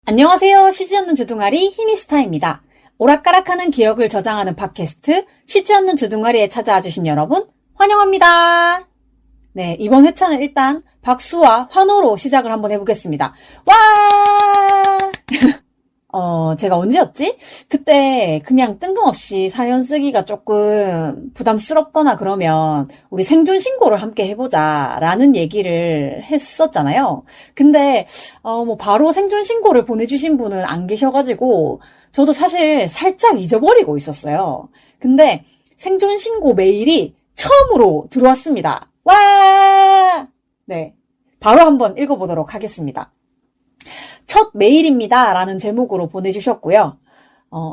안녕하세요. 쉬지 않는 주둥아리 히미스타입니다. 오락가락하는 기억을 저장하는 팟캐스트 쉬지 않는 주둥아리에 찾아와 주신 여러분 환영합니다. 네, 이번 회차는 일단 박수와 환호로 시작을 한번 해보겠습니다. 와! 제가 언제였지? 그때 그냥 뜬금없이 사연 쓰기가 조금 부담스럽거나 그러면 우리 생존 신고를 함께 해보자 라는 얘기를 했었잖아요. 근데 바로 생존 신고를 보내주신 분은 안 계셔가지고 저도 사실 살짝 잊어버리고 있었어요. 근데 생존 신고 메일이 처음으로 들어왔습니다. 와! 네, 바로 한번 읽어보도록 하겠습니다. 첫 메일입니다. 라는 제목으로 보내주셨고요.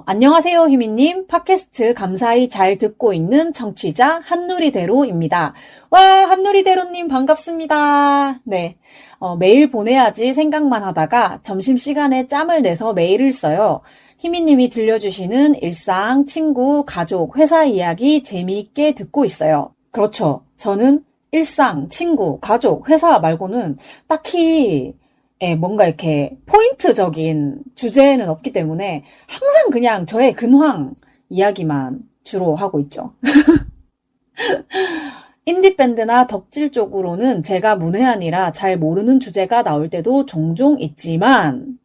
안녕하세요, 희미님. 팟캐스트 감사히 잘 듣고 있는 청취자 한누리대로입니다. 와, 한누리대로님 반갑습니다. 네. 메일 보내야지 생각만 하다가 점심시간에 짬을 내서 메일을 써요. 희미님이 들려주시는 일상, 친구, 가족, 회사 이야기 재미있게 듣고 있어요. 그렇죠. 저는 일상, 친구, 가족, 회사 말고는 딱히 뭔가 이렇게 포인트적인 주제는 없기 때문에 항상 그냥 저의 근황 이야기만 주로 하고 있죠. 인디밴드나 덕질 쪽으로는 제가 문외한이라 잘 모르는 주제가 나올 때도 종종 있지만,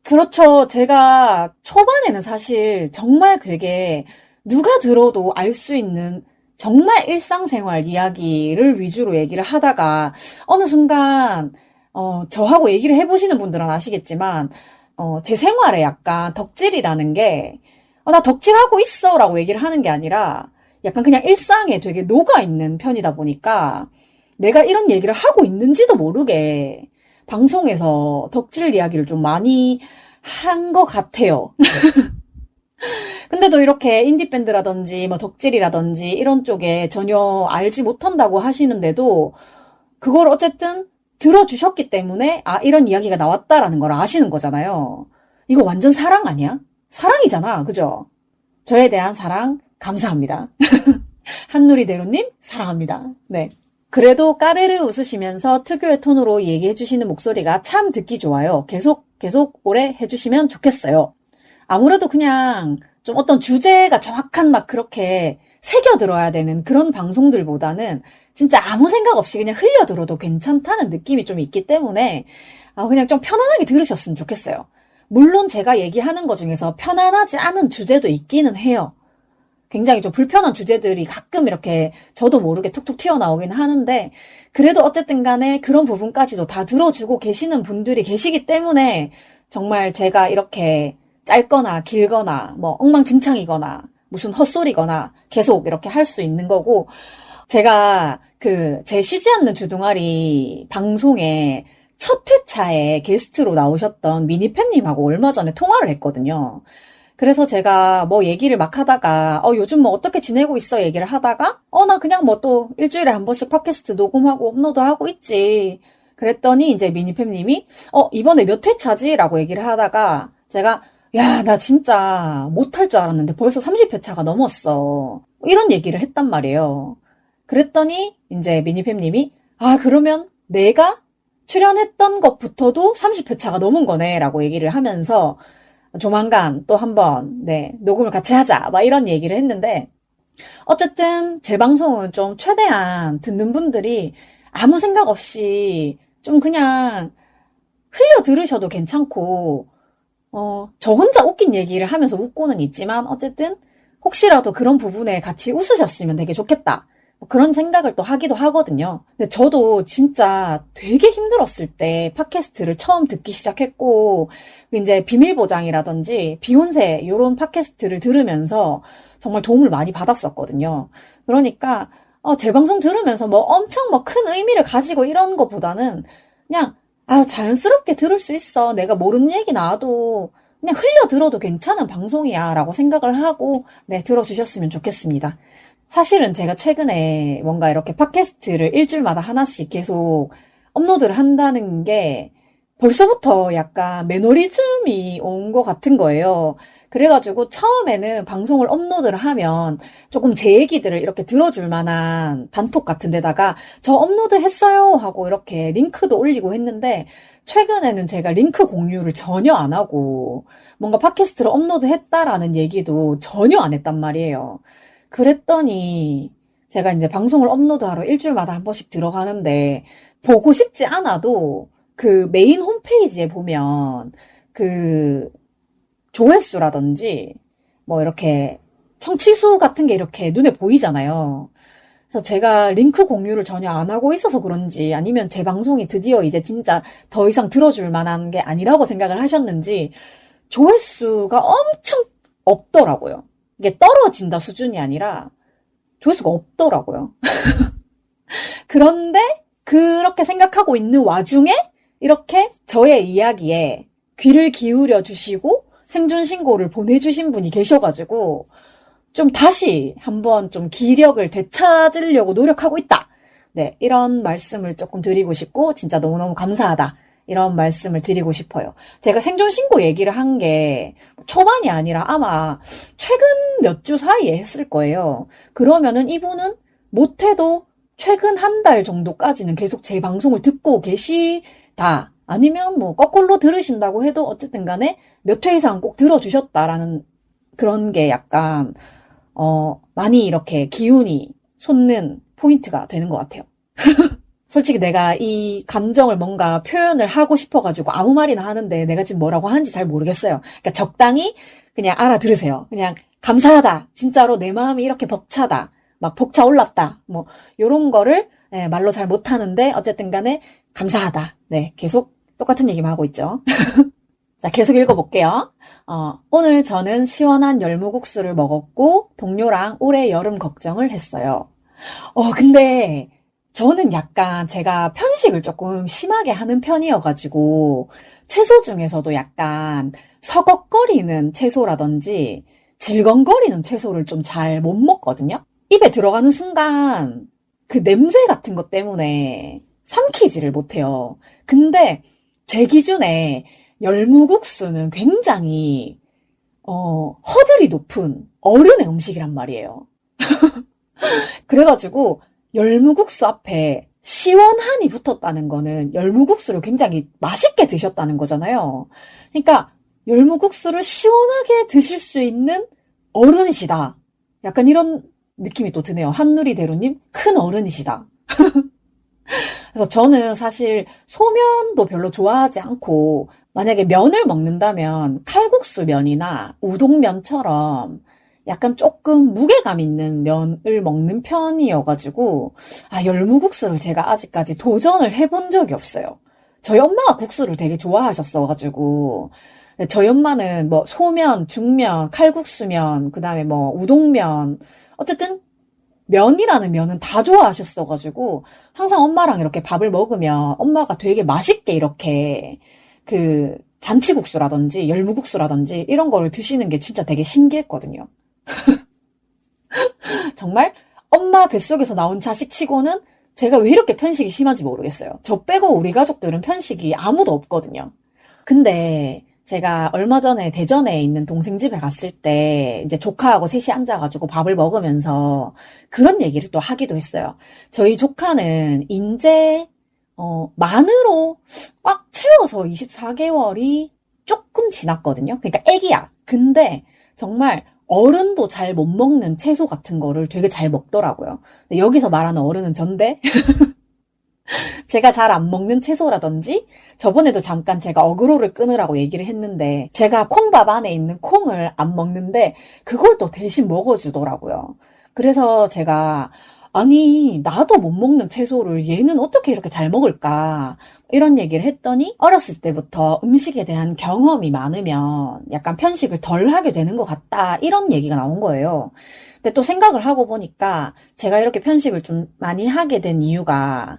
그렇죠. 제가 초반에는 사실 정말 되게 누가 들어도 알 수 있는 정말 일상생활 이야기를 위주로 얘기를 하다가 어느 순간 저하고 얘기를 해보시는 분들은 아시겠지만, 제 생활에 약간 덕질이라는 게, 나 덕질하고 있어 라고 얘기를 하는 게 아니라, 약간 그냥 일상에 되게 녹아있는 편이다 보니까, 내가 이런 얘기를 하고 있는지도 모르게, 방송에서 덕질 이야기를 좀 많이 한 것 같아요. 근데도 이렇게 인디밴드라든지, 뭐 덕질이라든지, 이런 쪽에 전혀 알지 못한다고 하시는데도, 그걸 어쨌든 들어주셨기 때문에 이런 이야기가 나왔다라는 걸 아시는 거잖아요. 이거 완전 사랑 아니야? 사랑이잖아. 그죠? 저에 대한 사랑 감사합니다. 한누리대로님 사랑합니다. 네. 그래도 까르르 웃으시면서 특유의 톤으로 얘기해 주시는 목소리가 참 듣기 좋아요. 계속 오래 해주시면 좋겠어요. 아무래도 그냥 좀 어떤 주제가 정확한 막 그렇게 새겨들어야 되는 그런 방송들보다는 진짜 아무 생각 없이 그냥 흘려들어도 괜찮다는 느낌이 좀 있기 때문에 그냥 좀 편안하게 들으셨으면 좋겠어요. 물론 제가 얘기하는 것 중에서 편안하지 않은 주제도 있기는 해요. 굉장히 좀 불편한 주제들이 가끔 이렇게 저도 모르게 툭툭 튀어나오긴 하는데 그래도 어쨌든 간에 그런 부분까지도 다 들어주고 계시는 분들이 계시기 때문에 정말 제가 이렇게 짧거나 길거나 뭐 엉망진창이거나 무슨 헛소리거나 계속 이렇게 할 수 있는 거고 제가 제 쉬지 않는 주둥아리 방송에 첫 회차에 게스트로 나오셨던 미니팬님하고 얼마 전에 통화를 했거든요. 그래서 제가 뭐 얘기를 막 하다가 요즘 뭐 어떻게 지내고 있어 얘기를 하다가 나 그냥 뭐 또 일주일에 한 번씩 팟캐스트 녹음하고 업로드하고 있지. 그랬더니 이제 미니팬님이 이번에 몇 회차지? 라고 얘기를 하다가 제가 야, 나 진짜 못할 줄 알았는데 벌써 30회차가 넘었어. 이런 얘기를 했단 말이에요. 그랬더니 이제 미니팸님이 그러면 내가 출연했던 것부터도 30회차가 넘은 거네 라고 얘기를 하면서 조만간 또 한번 녹음을 같이 하자 막 이런 얘기를 했는데 어쨌든 제 방송은 좀 최대한 듣는 분들이 아무 생각 없이 좀 그냥 흘려 들으셔도 괜찮고 저 혼자 웃긴 얘기를 하면서 웃고는 있지만 어쨌든 혹시라도 그런 부분에 같이 웃으셨으면 되게 좋겠다. 그런 생각을 또 하기도 하거든요. 근데 저도 진짜 되게 힘들었을 때 팟캐스트를 처음 듣기 시작했고 이제 비밀보장이라든지 비욘세 이런 팟캐스트를 들으면서 정말 도움을 많이 받았었거든요. 그러니까 제 방송 들으면서 뭐 엄청 뭐 큰 의미를 가지고 이런 것보다는 그냥 자연스럽게 들을 수 있어. 내가 모르는 얘기 나와도 그냥 흘려 들어도 괜찮은 방송이야 라고 생각을 하고 들어주셨으면 좋겠습니다. 사실은 제가 최근에 뭔가 이렇게 팟캐스트를 일주일마다 하나씩 계속 업로드를 한다는 게 벌써부터 약간 매너리즘이 온 것 같은 거예요. 그래가지고 처음에는 방송을 업로드를 하면 조금 제 얘기들을 이렇게 들어줄 만한 단톡 같은 데다가 저 업로드 했어요 하고 이렇게 링크도 올리고 했는데 최근에는 제가 링크 공유를 전혀 안 하고 뭔가 팟캐스트를 업로드 했다라는 얘기도 전혀 안 했단 말이에요. 그랬더니 제가 이제 방송을 업로드하러 일주일마다 한 번씩 들어가는데 보고 싶지 않아도 그 메인 홈페이지에 보면 그 조회수라든지 뭐 이렇게 청취수 같은 게 이렇게 눈에 보이잖아요. 그래서 제가 링크 공유를 전혀 안 하고 있어서 그런지 아니면 제 방송이 드디어 이제 진짜 더 이상 들어줄 만한 게 아니라고 생각을 하셨는지 조회수가 엄청 없더라고요. 이게 떨어진다 수준이 아니라 조회수가 없더라고요. 그런데 그렇게 생각하고 있는 와중에 이렇게 저의 이야기에 귀를 기울여 주시고 생존 신고를 보내주신 분이 계셔가지고 좀 다시 한번 좀 기력을 되찾으려고 노력하고 있다. 네, 이런 말씀을 조금 드리고 싶고 진짜 너무너무 감사하다. 이런 말씀을 드리고 싶어요. 제가 생존 신고 얘기를 한 게 초반이 아니라 아마 최근 몇 주 사이에 했을 거예요. 그러면은 이분은 못해도 최근 한 달 정도까지는 계속 제 방송을 듣고 계시다. 아니면 뭐 거꾸로 들으신다고 해도 어쨌든 간에 몇 회 이상 꼭 들어주셨다라는 그런 게 약간 많이 이렇게 기운이 솟는 포인트가 되는 것 같아요. 솔직히 내가 이 감정을 뭔가 표현을 하고 싶어가지고 아무 말이나 하는데 내가 지금 뭐라고 하는지 잘 모르겠어요. 그러니까 적당히 그냥 알아들으세요. 그냥 감사하다. 진짜로 내 마음이 이렇게 벅차다. 막 벅차 올랐다. 뭐 요런 거를 말로 잘 못하는데 어쨌든 간에 감사하다. 네, 계속 똑같은 얘기만 하고 있죠. 자, 계속 읽어볼게요. 오늘 저는 시원한 열무국수를 먹었고 동료랑 올해 여름 걱정을 했어요. 근데 저는 약간 제가 편식을 조금 심하게 하는 편이어가지고 채소 중에서도 약간 서걱거리는 채소라든지 질겅거리는 채소를 좀 잘 못 먹거든요. 입에 들어가는 순간 그 냄새 같은 것 때문에 삼키지를 못해요. 근데 제 기준에 열무국수는 굉장히 허들이 높은 어른의 음식이란 말이에요. 그래가지고 열무국수 앞에 시원한이 붙었다는 거는 열무국수를 굉장히 맛있게 드셨다는 거잖아요. 그러니까 열무국수를 시원하게 드실 수 있는 어른이시다. 약간 이런 느낌이 또 드네요. 한누리 대루님, 큰 어른이시다. 그래서 저는 사실 소면도 별로 좋아하지 않고 만약에 면을 먹는다면 칼국수 면이나 우동면처럼 약간 조금 무게감 있는 면을 먹는 편이어가지고 열무국수를 제가 아직까지 도전을 해본 적이 없어요. 저희 엄마가 국수를 되게 좋아하셨어가지고 저희 엄마는 뭐 소면, 죽면, 칼국수면, 그 다음에 뭐 우동면 어쨌든 면이라는 면은 다 좋아하셨어가지고 항상 엄마랑 이렇게 밥을 먹으면 엄마가 되게 맛있게 이렇게 그 잔치국수라든지 열무국수라든지 이런 거를 드시는 게 진짜 되게 신기했거든요. 정말 엄마 뱃속에서 나온 자식치고는 제가 왜 이렇게 편식이 심한지 모르겠어요. 저 빼고 우리 가족들은 편식이 아무도 없거든요. 근데 제가 얼마 전에 대전에 있는 동생 집에 갔을 때 이제 조카하고 셋이 앉아가지고 밥을 먹으면서 그런 얘기를 또 하기도 했어요. 저희 조카는 인제 만으로 꽉 채워서 24개월이 조금 지났거든요. 그러니까 애기야. 근데 정말 어른도 잘 못 먹는 채소 같은 거를 되게 잘 먹더라고요. 근데 여기서 말하는 어른은 전데 제가 잘 안 먹는 채소라든지 저번에도 잠깐 제가 어그로를 끊으라고 얘기를 했는데 제가 콩밥 안에 있는 콩을 안 먹는데 그걸 또 대신 먹어주더라고요. 그래서 제가 아니 나도 못 먹는 채소를 얘는 어떻게 이렇게 잘 먹을까 이런 얘기를 했더니 어렸을 때부터 음식에 대한 경험이 많으면 약간 편식을 덜 하게 되는 것 같다 이런 얘기가 나온 거예요. 근데 또 생각을 하고 보니까 제가 이렇게 편식을 좀 많이 하게 된 이유가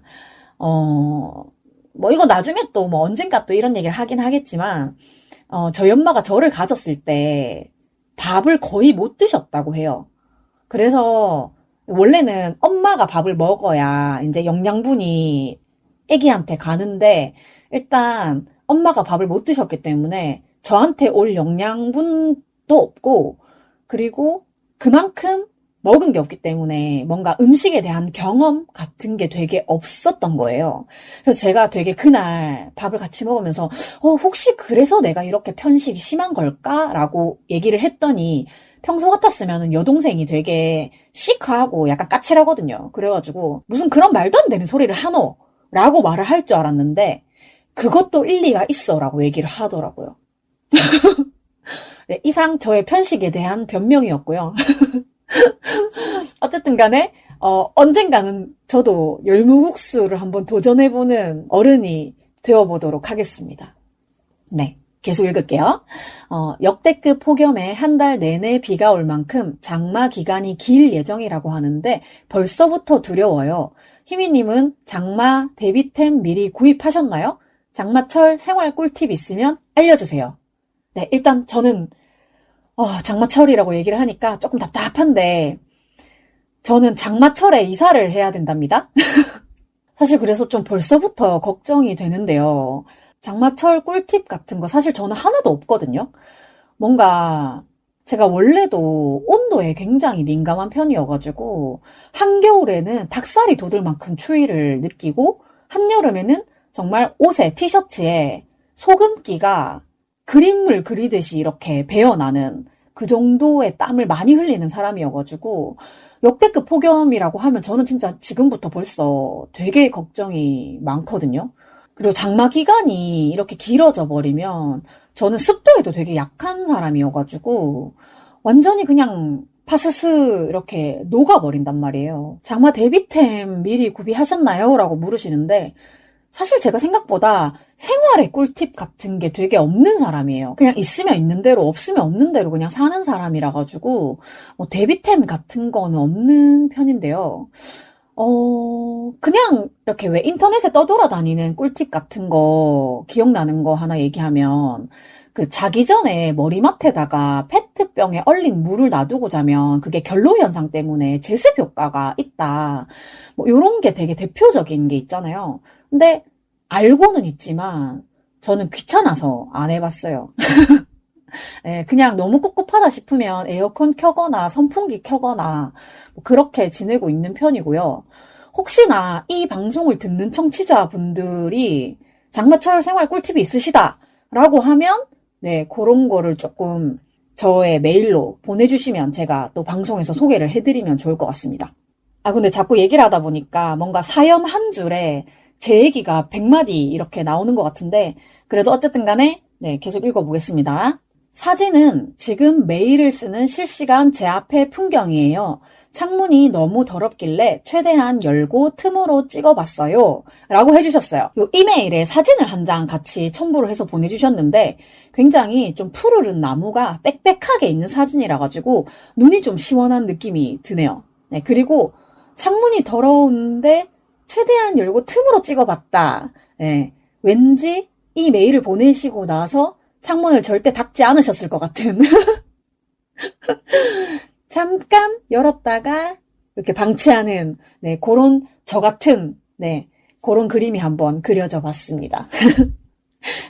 뭐 이거 나중에 또 뭐 언젠가 또 이런 얘기를 하긴 하겠지만 저희 엄마가 저를 가졌을 때 밥을 거의 못 드셨다고 해요. 그래서 원래는 엄마가 밥을 먹어야 이제 영양분이 애기한테 가는데 일단 엄마가 밥을 못 드셨기 때문에 저한테 올 영양분 맛도 없고, 그리고 그만큼 먹은 게 없기 때문에 뭔가 음식에 대한 경험 같은 게 되게 없었던 거예요. 그래서 제가 되게 그날 밥을 같이 먹으면서 혹시 그래서 내가 이렇게 편식이 심한 걸까? 라고 얘기를 했더니 평소 같았으면 여동생이 되게 시크하고 약간 까칠하거든요. 그래가지고 무슨 그런 말도 안 되는 소리를 하노? 라고 말을 할 줄 알았는데 그것도 일리가 있어 라고 얘기를 하더라고요. 네, 이상 저의 편식에 대한 변명이었고요. 어쨌든 간에 언젠가는 저도 열무국수를 한번 도전해보는 어른이 되어보도록 하겠습니다. 네, 계속 읽을게요. 역대급 폭염에 한 달 내내 비가 올 만큼 장마 기간이 길 예정이라고 하는데 벌써부터 두려워요. 희미님은 장마 대비템 미리 구입하셨나요? 장마철 생활 꿀팁 있으면 알려주세요. 네, 일단 저는 장마철이라고 얘기를 하니까 조금 답답한데 저는 장마철에 이사를 해야 된답니다. 사실 그래서 좀 벌써부터 걱정이 되는데요. 장마철 꿀팁 같은 거 사실 저는 하나도 없거든요. 뭔가 제가 원래도 온도에 굉장히 민감한 편이어가지고 한겨울에는 닭살이 돋을 만큼 추위를 느끼고 한여름에는 정말 옷에 티셔츠에 소금기가 그림을 그리듯이 이렇게 배어나는 그 정도의 땀을 많이 흘리는 사람이어가지고 역대급 폭염이라고 하면 저는 진짜 지금부터 벌써 되게 걱정이 많거든요. 그리고 장마 기간이 이렇게 길어져 버리면 저는 습도에도 되게 약한 사람이어가지고 완전히 그냥 파스스 이렇게 녹아버린단 말이에요. 장마 대비템 미리 구비하셨나요? 라고 물으시는데 사실 제가 생각보다 생활의 꿀팁 같은 게 되게 없는 사람이에요. 그냥 있으면 있는 대로 없으면 없는 대로 그냥 사는 사람이라 가지고 뭐 대비템 같은 거는 없는 편인데요. 그냥 이렇게 왜 인터넷에 떠돌아다니는 꿀팁 같은 거 기억나는 거 하나 얘기하면 그 자기 전에 머리맡에다가 페트병에 얼린 물을 놔두고 자면 그게 결로 현상 때문에 제습 효과가 있다. 뭐 요런 게 되게 대표적인 게 있잖아요. 근데 알고는 있지만 저는 귀찮아서 안 해봤어요. 네, 그냥 너무 꿉꿉하다 싶으면 에어컨 켜거나 선풍기 켜거나 뭐 그렇게 지내고 있는 편이고요. 혹시나 이 방송을 듣는 청취자분들이 장마철 생활 꿀팁이 있으시다라고 하면 네, 그런 거를 조금 저의 메일로 보내주시면 제가 또 방송에서 소개를 해드리면 좋을 것 같습니다. 근데 자꾸 얘기를 하다 보니까 뭔가 사연 한 줄에 제 얘기가 100마디 이렇게 나오는 것 같은데 그래도 어쨌든 간에 네, 계속 읽어보겠습니다. 사진은 지금 메일을 쓰는 실시간 제 앞의 풍경이에요. 창문이 너무 더럽길래 최대한 열고 틈으로 찍어봤어요. 라고 해주셨어요. 요 이메일에 사진을 한 장 같이 첨부를 해서 보내주셨는데 굉장히 좀 푸르른 나무가 빽빽하게 있는 사진이라 가지고 눈이 좀 시원한 느낌이 드네요. 네, 그리고 창문이 더러운데 최대한 열고 틈으로 찍어봤다. 네, 왠지 이 메일을 보내시고 나서 창문을 절대 닫지 않으셨을 것 같은 잠깐 열었다가 이렇게 방치하는 네, 그런 저 같은 네, 그런 그림이 한번 그려져 봤습니다.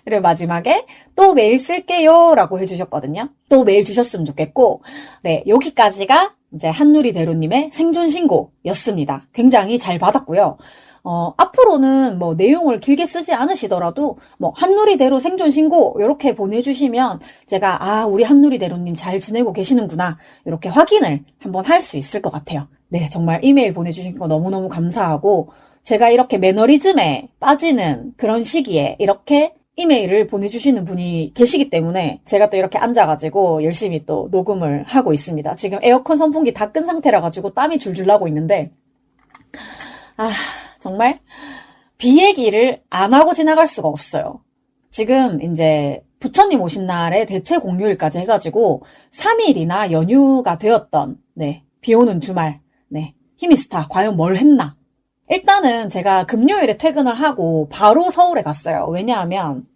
그리고 마지막에 또 메일 쓸게요 라고 해주셨거든요. 또 메일 주셨으면 좋겠고 네, 여기까지가 이제 한누리 대로님의 생존 신고였습니다. 굉장히 잘 받았고요. 앞으로는 뭐 내용을 길게 쓰지 않으시더라도 뭐 한누리대로 생존 신고 이렇게 보내주시면 제가 우리 한누리대로님 잘 지내고 계시는구나 이렇게 확인을 한번 할 수 있을 것 같아요. 네, 정말 이메일 보내주신 거 너무너무 감사하고 제가 이렇게 매너리즘에 빠지는 그런 시기에 이렇게 이메일을 보내주시는 분이 계시기 때문에 제가 또 이렇게 앉아가지고 열심히 또 녹음을 하고 있습니다. 지금 에어컨 선풍기 다 끈 상태라 가지고 땀이 줄줄 나고 있는데 정말 비 얘기를 안 하고 지나갈 수가 없어요. 지금 이제 부처님 오신 날에 대체 공휴일까지 해가지고 3일이나 연휴가 되었던 네, 비 오는 주말 네, 히미스타 과연 뭘 했나? 일단은 제가 금요일에 퇴근을 하고 바로 서울에 갔어요. 왜냐하면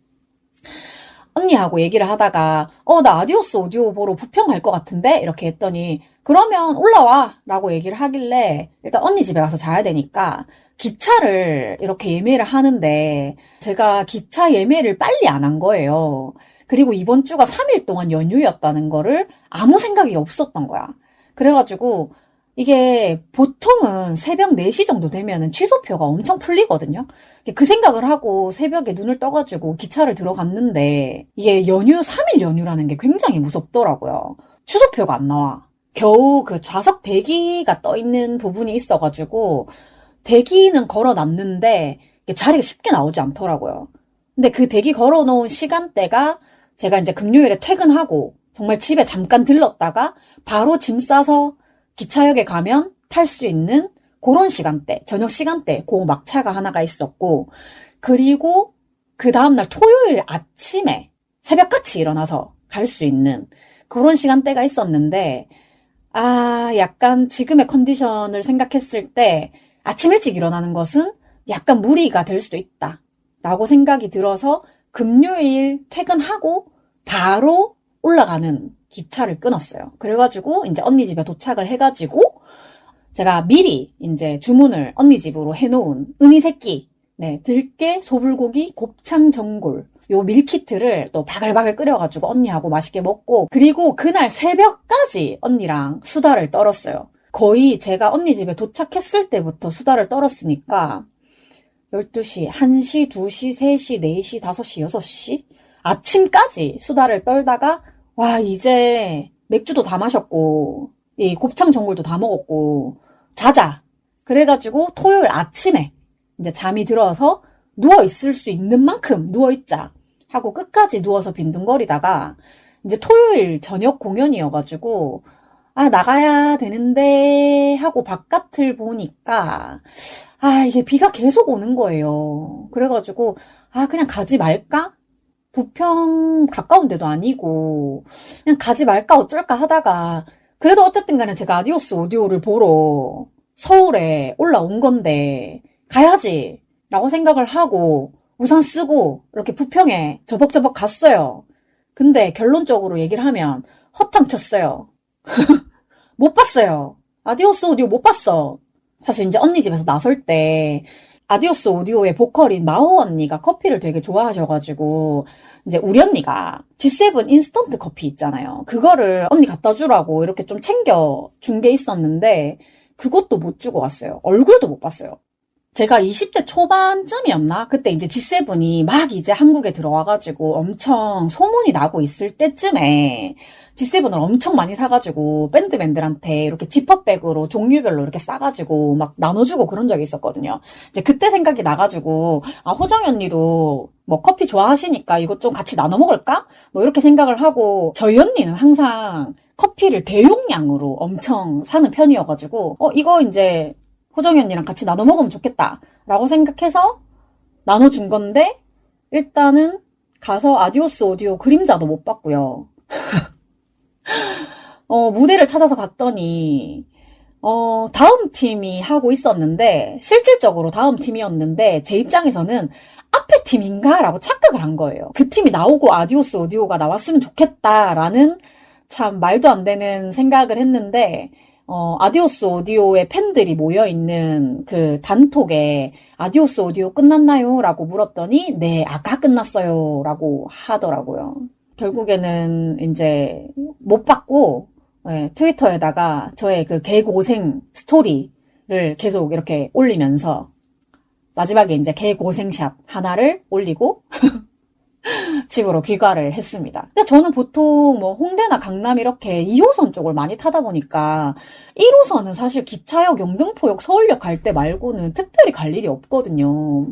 언니하고 얘기를 하다가 나 아디오스 오디오 보러 부평 갈 것 같은데? 이렇게 했더니 그러면 올라와 라고 얘기를 하길래 일단 언니 집에 가서 자야 되니까 기차를 이렇게 예매를 하는데 제가 기차 예매를 빨리 안 한 거예요. 그리고 이번 주가 3일 동안 연휴였다는 거를 아무 생각이 없었던 거야. 그래가지고 이게 보통은 새벽 4시 정도 되면은 취소표가 엄청 풀리거든요. 그 생각을 하고 새벽에 눈을 떠가지고 기차를 들어갔는데 이게 3일 연휴라는 게 굉장히 무섭더라고요. 취소표가 안 나와. 겨우 그 좌석 대기가 떠 있는 부분이 있어가지고 대기는 걸어놨는데 자리가 쉽게 나오지 않더라고요. 근데 그 대기 걸어놓은 시간대가 제가 이제 금요일에 퇴근하고 정말 집에 잠깐 들렀다가 바로 짐 싸서 기차역에 가면 탈 수 있는 그런 시간대, 저녁 시간대, 그 막차가 하나가 있었고, 그리고 그 다음날 토요일 아침에 새벽같이 일어나서 갈 수 있는 그런 시간대가 있었는데, 약간 지금의 컨디션을 생각했을 때 아침 일찍 일어나는 것은 약간 무리가 될 수도 있다 라고 생각이 들어서 금요일 퇴근하고 바로 올라가는 기차를 끊었어요. 그래가지고 이제 언니 집에 도착을 해가지고 제가 미리 이제 주문을 언니 집으로 해놓은 은희새끼, 들깨, 소불고기, 곱창, 전골 요 밀키트를 또 바글바글 끓여가지고 언니하고 맛있게 먹고, 그리고 그날 새벽까지 언니랑 수다를 떨었어요. 거의 제가 언니 집에 도착했을 때부터 수다를 떨었으니까 12시, 1시, 2시, 3시, 4시, 5시, 6시 아침까지 수다를 떨다가 와, 이제 맥주도 다 마셨고 이 곱창 전골도 다 먹었고 자자. 그래가지고 토요일 아침에 이제 잠이 들어서 누워있을 수 있는 만큼 누워있자 하고 끝까지 누워서 빈둥거리다가 이제 토요일 저녁 공연이어가지고 나가야 되는데 하고 바깥을 보니까 이게 비가 계속 오는 거예요. 그래가지고 그냥 가지 말까? 부평 가까운 데도 아니고 그냥 가지 말까 어쩔까 하다가 그래도 어쨌든 간에 제가 아디오스 오디오를 보러 서울에 올라온 건데 가야지 라고 생각을 하고 우산 쓰고 이렇게 부평에 저벅저벅 갔어요. 근데 결론적으로 얘기를 하면 허탕 쳤어요. 못 봤어요. 아디오스 오디오 못 봤어. 사실 이제 언니 집에서 나설 때 아디오스 오디오의 보컬인 마호 언니가 커피를 되게 좋아하셔가지고 이제 우리 언니가 G7 인스턴트 커피 있잖아요. 그거를 언니 갖다 주라고 이렇게 좀 챙겨 준 게 있었는데 그것도 못 주고 왔어요. 얼굴도 못 봤어요. 제가 20대 초반쯤이었나? 그때 이제 G7이 막 이제 한국에 들어와가지고 엄청 소문이 나고 있을 때쯤에 G7을 엄청 많이 사가지고 밴드맨들한테 이렇게 지퍼백으로 종류별로 이렇게 싸가지고 막 나눠주고 그런 적이 있었거든요. 이제 그때 생각이 나가지고 호정이 언니도 뭐 커피 좋아하시니까 이것 좀 같이 나눠 먹을까? 뭐 이렇게 생각을 하고 저희 언니는 항상 커피를 대용량으로 엄청 사는 편이어가지고 이거 이제 호정이 언니랑 같이 나눠 먹으면 좋겠다 라고 생각해서 나눠준 건데 일단은 가서 아디오스 오디오 그림자도 못 봤고요. 무대를 찾아서 갔더니 다음 팀이 하고 있었는데 실질적으로 다음 팀이었는데 제 입장에서는 앞에 팀인가? 라고 착각을 한 거예요. 그 팀이 나오고 아디오스 오디오가 나왔으면 좋겠다라는 참 말도 안 되는 생각을 했는데 아디오스 오디오의 팬들이 모여있는 그 단톡에 아디오스 오디오 끝났나요? 라고 물었더니 네, 아까 끝났어요. 라고 하더라고요. 결국에는 이제 못 봤고 트위터에다가 저의 그 개고생 스토리를 계속 이렇게 올리면서 마지막에 이제 개고생샷 하나를 올리고 집으로 귀가를 했습니다. 근데 저는 보통 뭐 홍대나 강남 이렇게 2호선 쪽을 많이 타다 보니까 1호선은 사실 기차역, 영등포역, 서울역 갈 때 말고는 특별히 갈 일이 없거든요.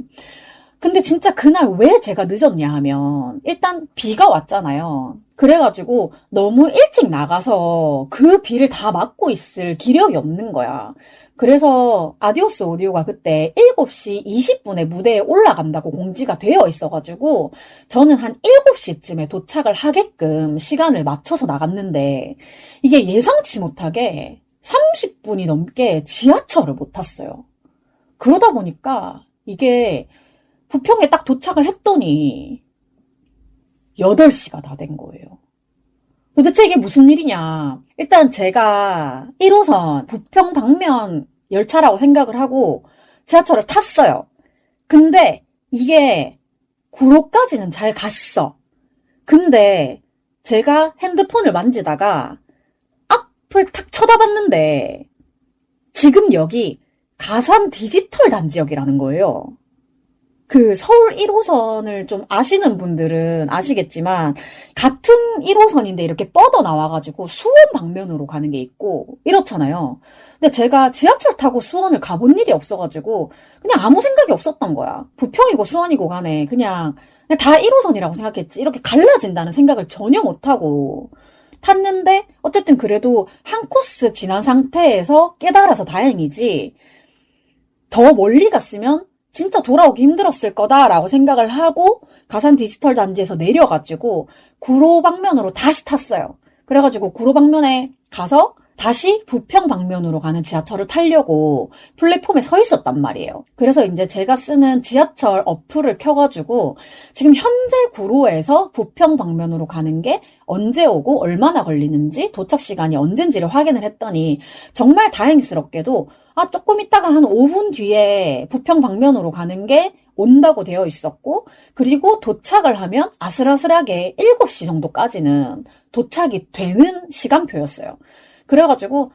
근데 진짜 그날 왜 제가 늦었냐 하면 일단 비가 왔잖아요. 그래가지고 너무 일찍 나가서 그 비를 다 막고 있을 기력이 없는 거야. 그래서 아디오스 오디오가 그때 7시 20분에 무대에 올라간다고 공지가 되어 있어가지고 저는 한 7시쯤에 도착을 하게끔 시간을 맞춰서 나갔는데 이게 예상치 못하게 30분이 넘게 지하철을 못 탔어요. 그러다 보니까 이게 부평에 딱 도착을 했더니 8시가 다 된 거예요. 도대체 이게 무슨 일이냐. 일단 제가 1호선 부평 방면 열차라고 생각을 하고 지하철을 탔어요. 근데 이게 구로까지는 잘 갔어. 근데 제가 핸드폰을 만지다가 앞을 탁 쳐다봤는데 지금 여기 가산 디지털 단지역이라는 거예요. 그 서울 1호선을 좀 아시는 분들은 아시겠지만 같은 1호선인데 이렇게 뻗어 나와가지고 수원 방면으로 가는 게 있고 이렇잖아요. 근데 제가 지하철 타고 수원을 가본 일이 없어가지고 그냥 아무 생각이 없었던 거야. 부평이고 수원이고 간에 그냥 다 1호선이라고 생각했지. 이렇게 갈라진다는 생각을 전혀 못하고 탔는데 어쨌든 그래도 한 코스 지난 상태에서 깨달아서 다행이지. 더 멀리 갔으면 진짜 돌아오기 힘들었을 거다라고 생각을 하고 가산 디지털 단지에서 내려가지고 구로 방면으로 다시 탔어요. 그래가지고 구로 방면에 가서 다시 부평 방면으로 가는 지하철을 타려고 플랫폼에 서 있었단 말이에요. 그래서 이제 제가 쓰는 지하철 어플을 켜가지고 지금 현재 구로에서 부평 방면으로 가는 게 언제 오고 얼마나 걸리는지 도착 시간이 언젠지를 확인을 했더니 정말 다행스럽게도 조금 있다가 한 5분 뒤에 부평 방면으로 가는 게 온다고 되어 있었고, 그리고 도착을 하면 아슬아슬하게 7시 정도까지는 도착이 되는 시간표였어요. 그래가지고,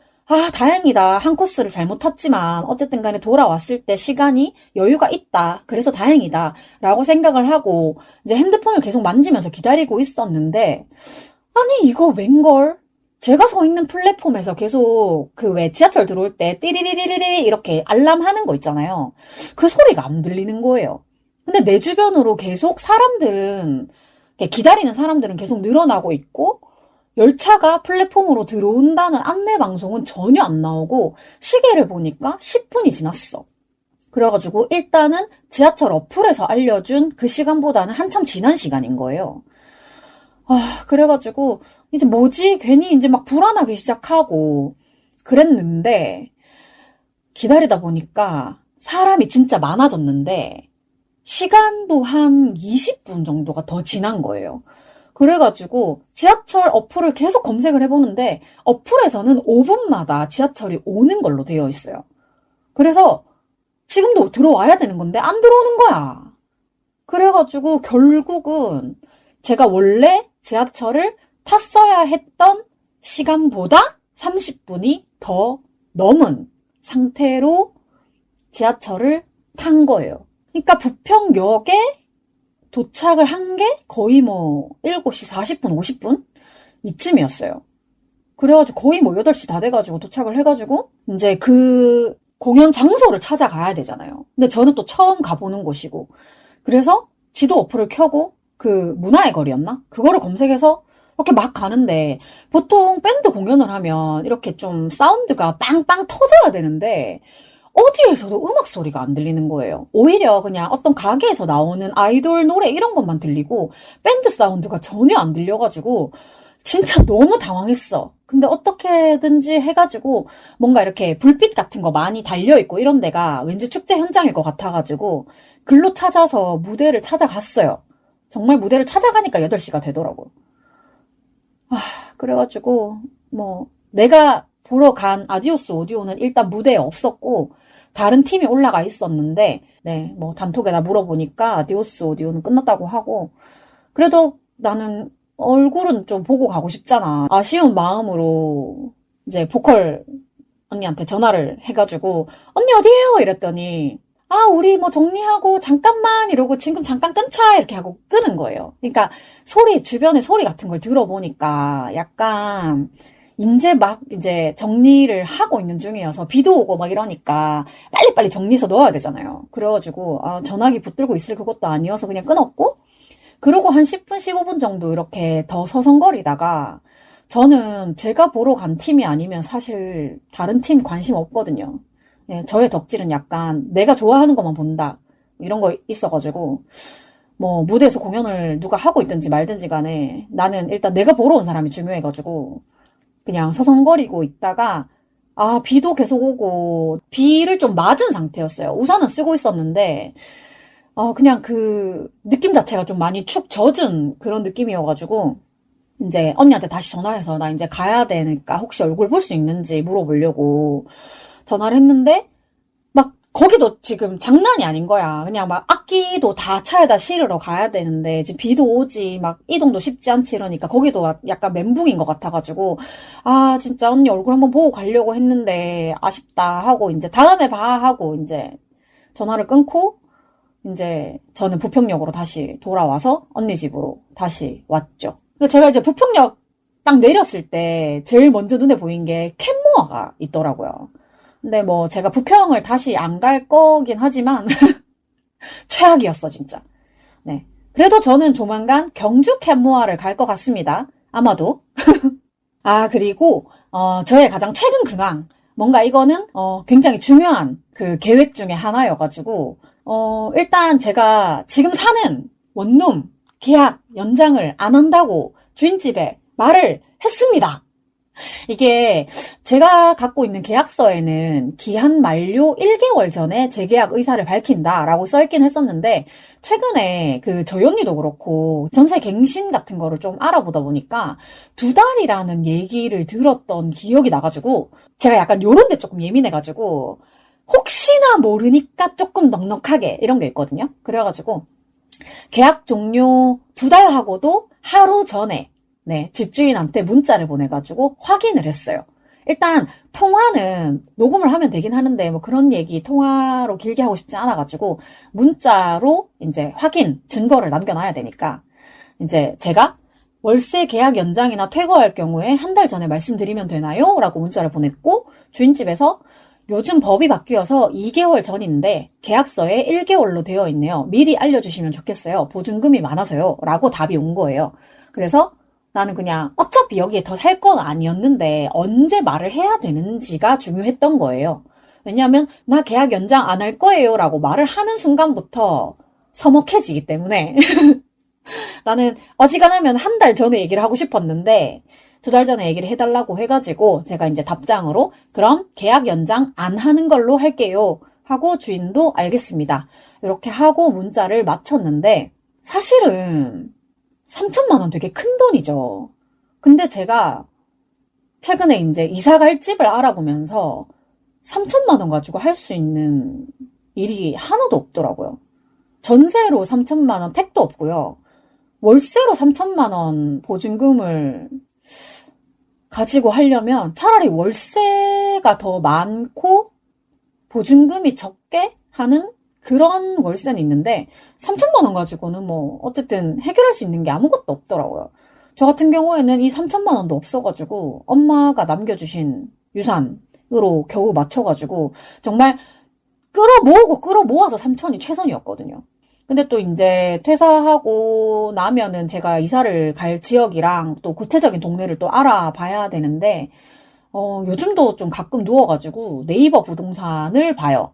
다행이다. 한 코스를 잘못 탔지만, 어쨌든 간에 돌아왔을 때 시간이 여유가 있다. 그래서 다행이다. 라고 생각을 하고, 이제 핸드폰을 계속 만지면서 기다리고 있었는데, 아니, 이거 웬걸? 제가 서 있는 플랫폼에서 계속 그 왜 지하철 들어올 때 띠리리리리리 이렇게 알람 하는 거 있잖아요. 그 소리가 안 들리는 거예요. 근데 내 주변으로 계속 사람들은, 기다리는 사람들은 계속 늘어나고 있고, 열차가 플랫폼으로 들어온다는 안내 방송은 전혀 안 나오고, 시계를 보니까 10분이 지났어. 그래가지고 일단은 지하철 어플에서 알려준 그 시간보다는 한참 지난 시간인 거예요. 그래가지고, 이제 뭐지? 괜히 이제 막 불안하기 시작하고, 그랬는데, 기다리다 보니까 사람이 진짜 많아졌는데, 시간도 한 20분 정도가 더 지난 거예요. 그래가지고, 지하철 어플을 계속 검색을 해보는데, 어플에서는 5분마다 지하철이 오는 걸로 되어 있어요. 그래서, 지금도 들어와야 되는 건데, 안 들어오는 거야. 그래가지고, 결국은, 제가 원래 지하철을 탔어야 했던 시간보다 30분이 더 넘은 상태로 지하철을 탄 거예요. 그러니까 부평역에 도착을 한 게 거의 7시 40분, 50분? 이쯤이었어요. 그래가지고 거의 8시 다 돼가지고 도착을 해가지고 이제 그 공연 장소를 찾아가야 되잖아요. 근데 저는 또 처음 가보는 곳이고. 그래서 지도 어플을 켜고 그 문화의 거리였나? 그거를 검색해서 이렇게 막 가는데 보통 밴드 공연을 하면 이렇게 좀 사운드가 빵빵 터져야 되는데 어디에서도 음악 소리가 안 들리는 거예요. 오히려 그냥 어떤 가게에서 나오는 아이돌 노래 이런 것만 들리고 밴드 사운드가 전혀 안 들려가지고 진짜 너무 당황했어. 근데 어떻게든지 해가지고 뭔가 이렇게 불빛 같은 거 많이 달려있고 이런 데가 왠지 축제 현장일 것 같아가지고 글로 찾아서 무대를 찾아갔어요. 정말 무대를 찾아가니까 8시가 되더라고. 그래가지고, 내가 보러 간 아디오스 오디오는 일단 무대에 없었고, 다른 팀이 올라가 있었는데, 단톡에다 물어보니까 아디오스 오디오는 끝났다고 하고, 그래도 나는 얼굴은 좀 보고 가고 싶잖아. 아쉬운 마음으로, 이제 보컬 언니한테 전화를 해가지고, 언니 어디에요? 이랬더니, 우리 정리하고 잠깐만 이러고 지금 잠깐 끊자 이렇게 하고 끄는 거예요. 그러니까 주변에 소리 같은 걸 들어보니까 약간 이제 정리를 하고 있는 중이어서 비도 오고 막 이러니까 빨리빨리 정리해서 넣어야 되잖아요. 그래가지고 전화기 붙들고 있을 그것도 아니어서 그냥 끊었고, 그러고 한 10분, 15분 정도 이렇게 더 서성거리다가 저는 제가 보러 간 팀이 아니면 사실 다른 팀 관심 없거든요. 저의 덕질은 약간 내가 좋아하는 것만 본다 이런 거 있어가지고 무대에서 공연을 누가 하고 있든지 말든지 간에 나는 일단 내가 보러 온 사람이 중요해가지고 그냥 서성거리고 있다가 비도 계속 오고 비를 좀 맞은 상태였어요. 우산은 쓰고 있었는데 그냥 그 느낌 자체가 좀 많이 축 젖은 그런 느낌이어가지고 이제 언니한테 다시 전화해서 나 이제 가야 되니까 혹시 얼굴 볼 수 있는지 물어보려고 전화를 했는데 막 거기도 지금 장난이 아닌 거야. 그냥 막 악기도 다 차에다 실으러 가야 되는데, 지금 비도 오지, 막 이동도 쉽지 않지 이러니까 거기도 약간 멘붕인 것 같아가지고, 아, 진짜 언니 얼굴 한번 보고 가려고 했는데 아쉽다 하고, 이제 다음에 봐 하고, 이제 전화를 끊고, 이제 저는 부평역으로 다시 돌아와서 언니 집으로 다시 왔죠. 근데 제가 이제 부평역 딱 내렸을 때 제일 먼저 눈에 보인 게 캔모아가 있더라고요. 근데 뭐 제가 부평을 다시 안 갈 거긴 하지만 최악이었어 진짜. 네. 그래도 저는 조만간 경주 캔모아를 갈 것 같습니다. 아마도. 아, 그리고 저의 가장 최근 근황. 뭔가 이거는 굉장히 중요한 그 계획 중에 하나여가지고 일단 제가 지금 사는 원룸 계약 연장을 안 한다고 주인집에 말을 했습니다. 이게 제가 갖고 있는 계약서에는 기한 만료 1개월 전에 재계약 의사를 밝힌다라고 써있긴 했었는데 최근에 그 저희 언니도 그렇고 전세 갱신 같은 거를 좀 알아보다 보니까 2달이라는 얘기를 들었던 기억이 나가지고 제가 약간 요런 데 조금 예민해가지고 혹시나 모르니까 조금 넉넉하게 이런 게 있거든요. 그래가지고 계약 종료 2달 하고도 하루 전에 네, 집주인한테 문자를 보내가지고 확인을 했어요. 일단 통화는 녹음을 하면 되긴 하는데 뭐 그런 얘기 통화로 길게 하고 싶지 않아가지고 문자로 이제 확인 증거를 남겨놔야 되니까 이제 제가 월세 계약 연장이나 퇴거할 경우에 한 달 전에 말씀드리면 되나요? 라고 문자를 보냈고 주인집에서 요즘 법이 바뀌어서 2개월 전인데 계약서에 1개월로 되어 있네요. 미리 알려주시면 좋겠어요. 보증금이 많아서요. 라고 답이 온 거예요. 그래서 나는 그냥 어차피 여기에 더 살 건 아니었는데 언제 말을 해야 되는지가 중요했던 거예요. 왜냐하면 나 계약 연장 안 할 거예요 라고 말을 하는 순간부터 서먹해지기 때문에 나는 어지간하면 한 달 전에 얘기를 하고 싶었는데 2달 전에 얘기를 해달라고 해가지고 제가 이제 답장으로 그럼 계약 연장 안 하는 걸로 할게요 하고 주인도 알겠습니다. 이렇게 하고 문자를 마쳤는데 사실은 3천만 원 되게 큰 돈이죠. 근데 제가 최근에 이제 이사 갈 집을 알아보면서 3천만 원 가지고 할 수 있는 일이 하나도 없더라고요. 전세로 3천만 원 택도 없고요. 월세로 3천만 원 보증금을 가지고 하려면 차라리 월세가 더 많고 보증금이 적게 하는 그런 월세는 있는데 3천만 원 가지고는 뭐 어쨌든 해결할 수 있는 게 아무것도 없더라고요. 저 같은 경우에는 이 3천만 원도 없어가지고 엄마가 남겨주신 유산으로 겨우 맞춰가지고 정말 끌어모아서 3천이 최선이었거든요. 근데 또 이제 퇴사하고 나면은 제가 이사를 갈 지역이랑 또 구체적인 동네를 또 알아봐야 되는데 요즘도 좀 가끔 누워가지고 네이버 부동산을 봐요.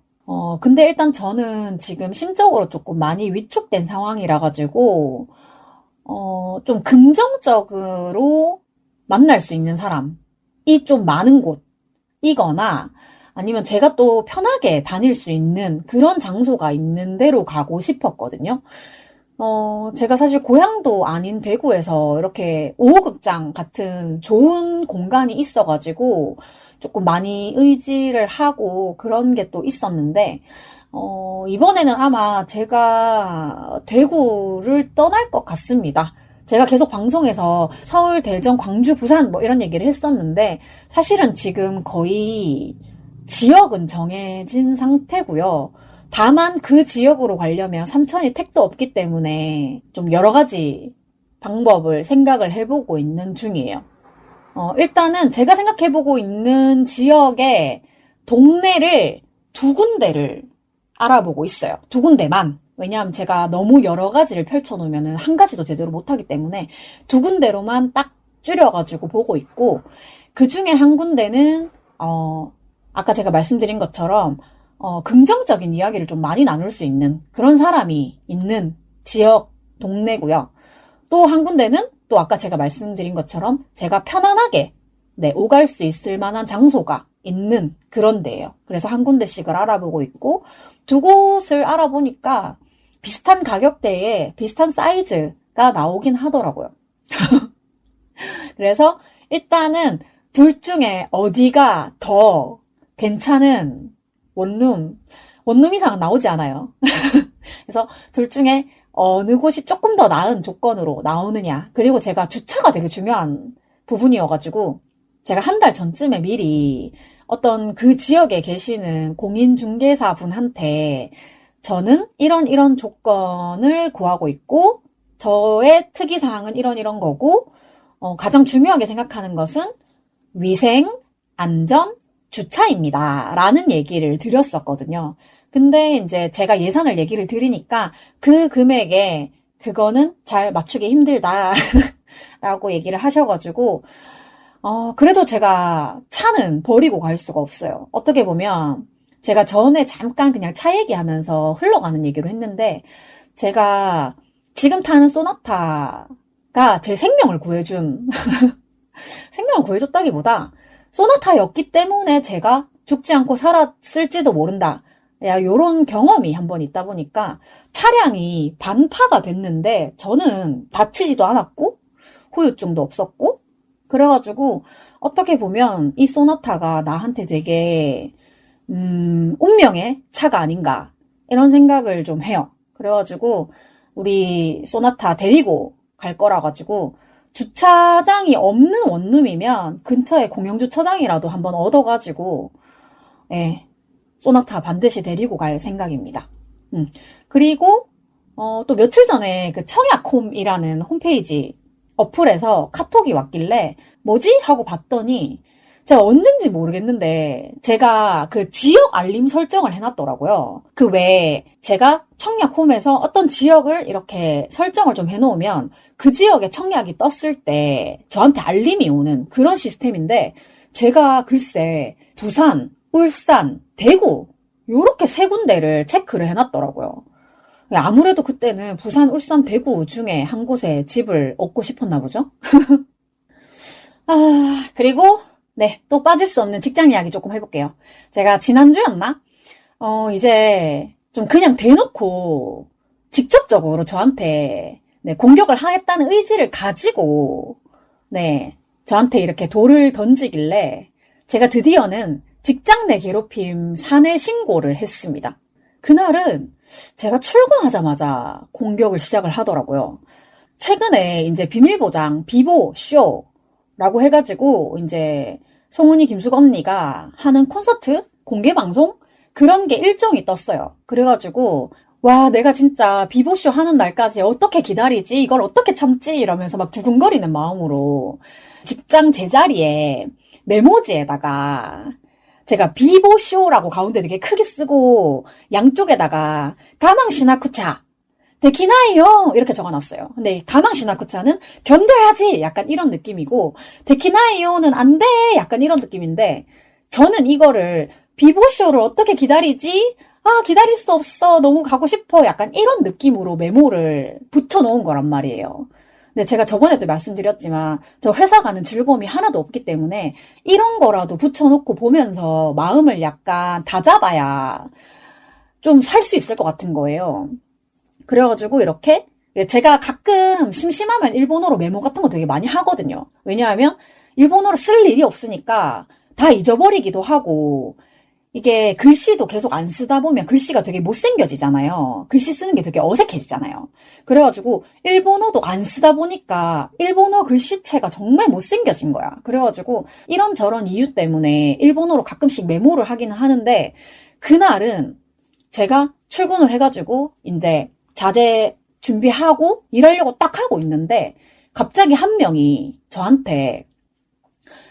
근데 일단 저는 지금 심적으로 조금 많이 위축된 상황이라 가지고, 좀 긍정적으로 만날 수 있는 사람이 좀 많은 곳이거나, 아니면 제가 또 편하게 다닐 수 있는 그런 장소가 있는 데로 가고 싶었거든요. 제가 사실 고향도 아닌 대구에서 이렇게 5호 극장 같은 좋은 공간이 있어가지고 조금 많이 의지를 하고 그런 게 또 있었는데, 이번에는 아마 제가 대구를 떠날 것 같습니다. 제가 계속 방송에서 서울, 대전, 광주, 부산 뭐 이런 얘기를 했었는데, 사실은 지금 거의 지역은 정해진 상태고요. 다만 그 지역으로 가려면 삼천이 택도 없기 때문에 좀 여러 가지 방법을 생각을 해보고 있는 중이에요. 일단은 제가 생각해보고 있는 지역의 동네를 2군데를 알아보고 있어요. 2군데만. 왜냐하면 제가 너무 여러 가지를 펼쳐놓으면 한 가지도 제대로 못하기 때문에 2군데로만 딱 줄여가지고 보고 있고, 그 중에 한 군데는 아까 제가 말씀드린 것처럼 긍정적인 이야기를 좀 많이 나눌 수 있는 그런 사람이 있는 지역 동네고요. 또 한 군데는 또 아까 제가 말씀드린 것처럼 제가 편안하게 오갈 수 있을 만한 장소가 있는 그런 데예요. 그래서 한 군데씩을 알아보고 있고 2곳을 알아보니까 비슷한 가격대에 비슷한 사이즈가 나오긴 하더라고요. 그래서 일단은 둘 중에 어디가 더 괜찮은 원룸, 원룸 이상은 나오지 않아요. 그래서 둘 중에 어느 곳이 조금 더 나은 조건으로 나오느냐. 그리고 제가 주차가 되게 중요한 부분이어가지고 제가 한 달 전쯤에 미리 어떤 그 지역에 계시는 공인중개사 분한테 저는 이런 조건을 구하고 있고 저의 특이사항은 이런 거고 가장 중요하게 생각하는 것은 위생, 안전, 주차입니다. 라는 얘기를 드렸었거든요. 근데 이제 제가 예산을 얘기를 드리니까 그 금액에 그거는 잘 맞추기 힘들다. 라고 얘기를 하셔가지고, 그래도 제가 차는 버리고 갈 수가 없어요. 어떻게 보면 제가 전에 잠깐 그냥 차 얘기하면서 흘러가는 얘기로 했는데, 제가 지금 타는 소나타가 제 생명을 구해준, 생명을 구해줬다기보다, 소나타였기 때문에 제가 죽지 않고 살았을지도 모른다. 야, 요런 경험이 한번 있다 보니까 차량이 반파가 됐는데 저는 다치지도 않았고 후유증도 없었고 그래가지고 어떻게 보면 이 소나타가 나한테 되게 운명의 차가 아닌가 이런 생각을 좀 해요. 그래가지고 우리 소나타 데리고 갈 거라 가지고 주차장이 없는 원룸이면 근처에 공영주차장이라도 한번 얻어가지고 예, 소나타 반드시 데리고 갈 생각입니다. 그리고 또 며칠 전에 그 청약홈이라는 홈페이지 어플에서 카톡이 왔길래 뭐지? 하고 봤더니 제가 언젠지 모르겠는데 제가 그 지역 알림 설정을 해놨더라고요. 그 외에 제가 청약홈에서 어떤 지역을 이렇게 설정을 좀 해놓으면 그 지역에 청약이 떴을 때 저한테 알림이 오는 그런 시스템인데 제가 글쎄 부산, 울산, 대구 요렇게 세 군데를 체크를 해놨더라고요. 아무래도 그때는 부산, 울산, 대구 중에 한 곳에 집을 얻고 싶었나 보죠? 그리고 네, 또 빠질 수 없는 직장 이야기 조금 해볼게요. 제가 지난주였나? 이제 좀 그냥 대놓고 직접적으로 저한테 네, 공격을 하겠다는 의지를 가지고 네, 저한테 이렇게 돌을 던지길래 제가 드디어는 직장 내 괴롭힘 사내 신고를 했습니다. 그날은 제가 출근하자마자 공격을 시작을 하더라고요. 최근에 이제 비밀보장 비보 쇼라고 해가지고 이제 송은이 김숙 언니가 하는 콘서트 공개 방송 그런 게 일정이 떴어요. 그래가지고 와 내가 진짜 비보쇼 하는 날까지 어떻게 기다리지? 이걸 어떻게 참지? 이러면서 막 두근거리는 마음으로 직장 제자리에 메모지에다가 제가 비보쇼라고 가운데 되게 크게 쓰고 양쪽에다가 가망시나쿠차 데키나이요 이렇게 적어놨어요. 근데 가망시나쿠차는 견뎌야지 약간 이런 느낌이고 데키나이요는 안 돼 약간 이런 느낌인데 저는 이거를 비보쇼를 어떻게 기다리지? 기다릴 수 없어 너무 가고 싶어 약간 이런 느낌으로 메모를 붙여놓은 거란 말이에요. 근데 제가 저번에도 말씀드렸지만 저 회사 가는 즐거움이 하나도 없기 때문에 이런 거라도 붙여놓고 보면서 마음을 약간 다잡아야 좀 살 수 있을 것 같은 거예요. 그래가지고 이렇게 제가 가끔 심심하면 일본어로 메모 같은 거 되게 많이 하거든요. 왜냐하면 일본어를 쓸 일이 없으니까 다 잊어버리기도 하고 이게 글씨도 계속 안 쓰다 보면 글씨가 되게 못생겨지잖아요. 글씨 쓰는 게 되게 어색해지잖아요. 그래가지고 일본어도 안 쓰다 보니까 일본어 글씨체가 정말 못생겨진 거야. 그래가지고 이런저런 이유 때문에 일본어로 가끔씩 메모를 하기는 하는데 그날은 제가 출근을 해가지고 이제 자재 준비하고 일하려고 딱 하고 있는데 갑자기 한 명이 저한테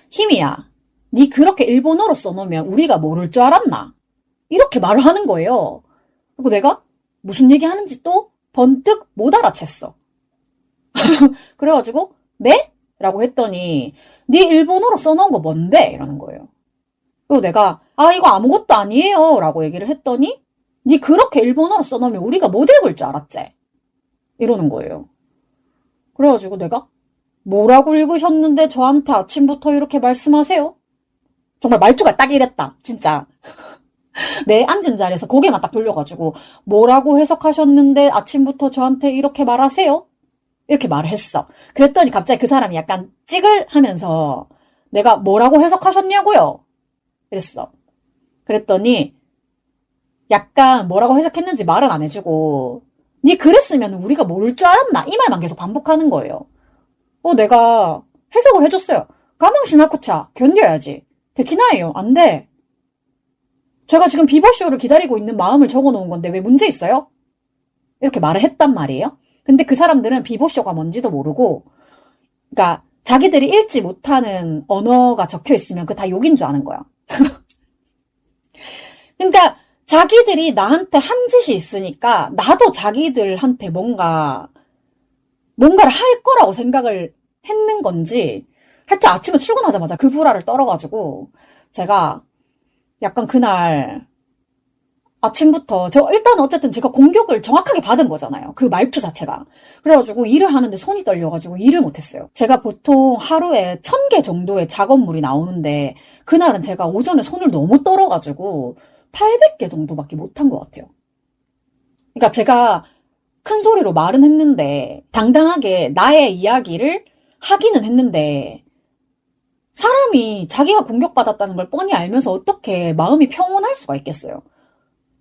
희미야 니 그렇게 일본어로 써놓으면 우리가 모를 줄 알았나? 이렇게 말을 하는 거예요. 그리고 내가 무슨 얘기 하는지 또 번뜩 못 알아챘어. 그래가지고 네? 라고 했더니 니 일본어로 써놓은 거 뭔데? 이러는 거예요. 그리고 내가 이거 아무것도 아니에요 라고 얘기를 했더니 니 그렇게 일본어로 써놓으면 우리가 못 읽을 줄 알았지? 이러는 거예요. 그래가지고 내가 뭐라고 읽으셨는데 저한테 아침부터 이렇게 말씀하세요? 정말 말투가 딱 이랬다. 진짜. 내 앉은 자리에서 고개만 딱 돌려가지고 뭐라고 해석하셨는데 아침부터 저한테 이렇게 말하세요? 이렇게 말을 했어. 그랬더니 갑자기 그 사람이 약간 찌글 하면서 내가 뭐라고 해석하셨냐고요? 이랬어. 그랬더니 약간 뭐라고 해석했는지 말은 안 해주고, 니 그랬으면 우리가 모를 줄 알았나? 이 말만 계속 반복하는 거예요. 내가 해석을 해줬어요. 가망시나쿠차 견뎌야지. 데키나예요. 안 돼. 제가 지금 비버쇼를 기다리고 있는 마음을 적어놓은 건데 왜 문제 있어요? 이렇게 말을 했단 말이에요. 근데 그 사람들은 비버쇼가 뭔지도 모르고, 그러니까 자기들이 읽지 못하는 언어가 적혀 있으면 그거 다 욕인 줄 아는 거야. 그러니까 자기들이 나한테 한 짓이 있으니까 나도 자기들한테 뭔가를 할 거라고 생각을 했는 건지, 하여튼 아침에 출근하자마자 그 불화를 떨어가지고 제가 약간 그날 아침부터 일단 어쨌든 제가 공격을 정확하게 받은 거잖아요. 그 말투 자체가. 그래가지고 일을 하는데 손이 떨려가지고 일을 못했어요. 제가 보통 하루에 1000개 정도의 작업물이 나오는데 그날은 제가 오전에 손을 너무 떨어가지고 800개 정도밖에 못한 것 같아요. 그러니까 제가 큰 소리로 말은 했는데 당당하게 나의 이야기를 하기는 했는데 사람이 자기가 공격받았다는 걸 뻔히 알면서 어떻게 마음이 평온할 수가 있겠어요.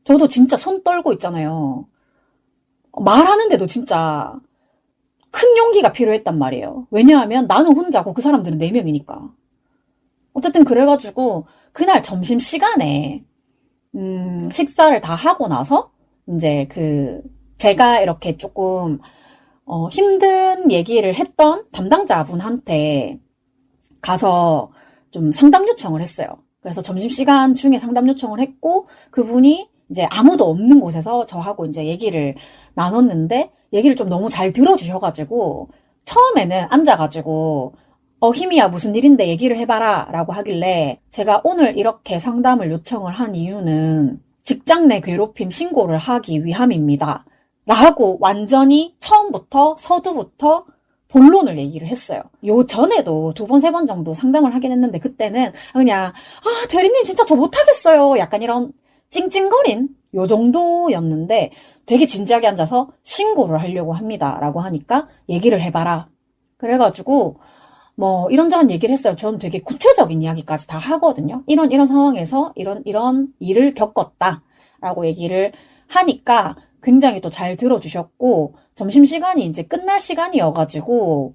저도 진짜 손 떨고 있잖아요. 말하는데도 진짜 큰 용기가 필요했단 말이에요. 왜냐하면 나는 혼자고 그 사람들은 4명이니까. 어쨌든 그래가지고 그날 점심시간에 식사를 다 하고 나서 이제 제가 이렇게 조금 힘든 얘기를 했던 담당자분한테 가서 좀 상담 요청을 했어요. 그래서 점심시간 중에 상담 요청을 했고 그분이 이제 아무도 없는 곳에서 저하고 이제 얘기를 나눴는데 얘기를 좀 너무 잘 들어주셔가지고 처음에는 앉아가지고 희미야 무슨 일인데 얘기를 해봐라 라고 하길래 제가 오늘 이렇게 상담을 요청을 한 이유는 직장 내 괴롭힘 신고를 하기 위함입니다 라고 완전히 처음부터 서두부터 본론을 얘기를 했어요. 요 전에도 2번, 3번 정도 상담을 하긴 했는데 그때는 그냥 대리님 진짜 저 못하겠어요 약간 이런 찡찡거린 요 정도였는데 되게 진지하게 앉아서 신고를 하려고 합니다 라고 하니까 얘기를 해봐라. 그래가지고 뭐 이런저런 얘기를 했어요. 저는 되게 구체적인 이야기까지 다 하거든요. 이런 상황에서 이런 일을 겪었다 라고 얘기를 하니까 굉장히 또 잘 들어주셨고 점심시간이 이제 끝날 시간이어가지고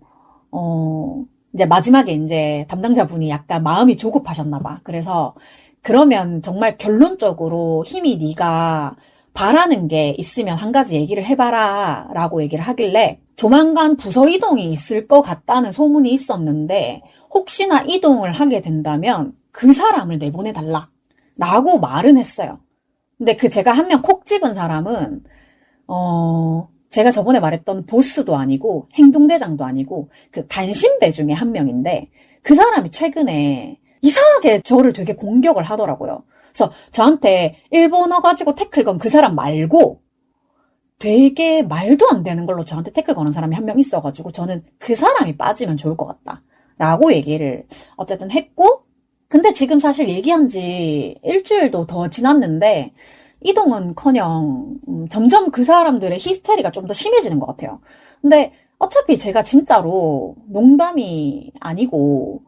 이제 마지막에 이제 담당자분이 약간 마음이 조급하셨나봐. 그래서 그러면 정말 결론적으로 힘이 네가 바라는 게 있으면 한 가지 얘기를 해봐라 라고 얘기를 하길래 조만간 부서 이동이 있을 것 같다는 소문이 있었는데 혹시나 이동을 하게 된다면 그 사람을 내보내달라 라고 말은 했어요. 근데 제가 한 명 콕 집은 사람은 제가 저번에 말했던 보스도 아니고 행동대장도 아니고 그 단신배 중에 한 명인데 그 사람이 최근에 이상하게 저를 되게 공격을 하더라고요. 그래서 저한테 일본어 가지고 태클 건 그 사람 말고 되게 말도 안 되는 걸로 저한테 태클 거는 사람이 한 명 있어가지고 저는 그 사람이 빠지면 좋을 것 같다 라고 얘기를 어쨌든 했고 근데 지금 사실 얘기한 지 일주일도 더 지났는데 이동은커녕 점점 그 사람들의 히스테리가 좀 더 심해지는 것 같아요. 근데 어차피 제가 진짜로 농담이 아니고